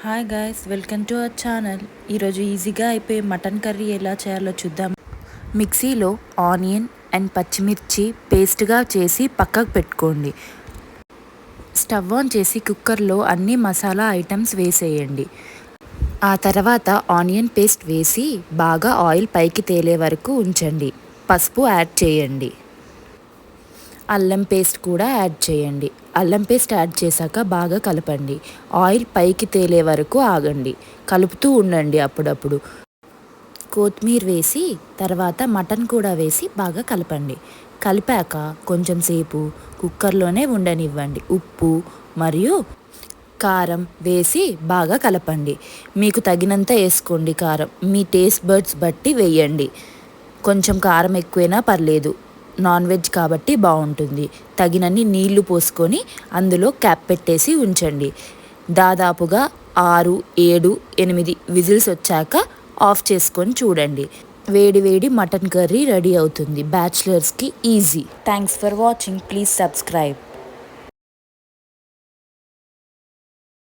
Hi guys, welcome to our channel. ఈరోజు ఈజీగా అయిపోయే మటన్ కర్రీ ఎలా చేయాలో చూద్దాం. మిక్సీలో ఆనియన్ అండ్ పచ్చిమిర్చి పేస్ట్గా చేసి పక్కకు పెట్టుకోండి. స్టవ్ ఆన్ చేసి కుక్కర్లో అన్ని మసాలా ఐటమ్స్ వేసేయండి. ఆ తర్వాత ఆనియన్ పేస్ట్ వేసి బాగా ఆయిల్ పైకి తేలే వరకు ఉంచండి. పసుపు యాడ్ చేయండి. అల్లం పేస్ట్ కూడా యాడ్ చేయండి. అల్లం పేస్ట్ యాడ్ చేశాక బాగా కలపండి. ఆయిల్ పైకి తేలే వరకు ఆగండి. కలుపుతూ ఉండండి అప్పుడప్పుడు. కొత్తిమీర వేసి తర్వాత మటన్ కూడా వేసి బాగా కలపండి. కలిపాక కొంచెం సేపు కుక్కర్లోనే ఉండనివ్వండి. ఉప్పు మరియు కారం వేసి బాగా కలపండి. మీకు తగినంత వేసుకోండి కారం. మీ టేస్ట్ బడ్స్ బట్టి వేయండి. కొంచెం కారం ఎక్కువైనా పర్లేదు, నాన్ వెజ్ కాబట్టి బాగుంటుంది. తగినన్ని నీళ్లు పోసుకొని అందులో క్యాప్ పెట్టేసి ఉంచండి. దాదాపుగా 6, 7, 8 విజిల్స్ వచ్చాక ఆఫ్ చేసుకొని చూడండి. వేడి వేడి మటన్ కర్రీ రెడీ అవుతుంది. బ్యాచిలర్స్కి easy. Thanks for watching. Please subscribe.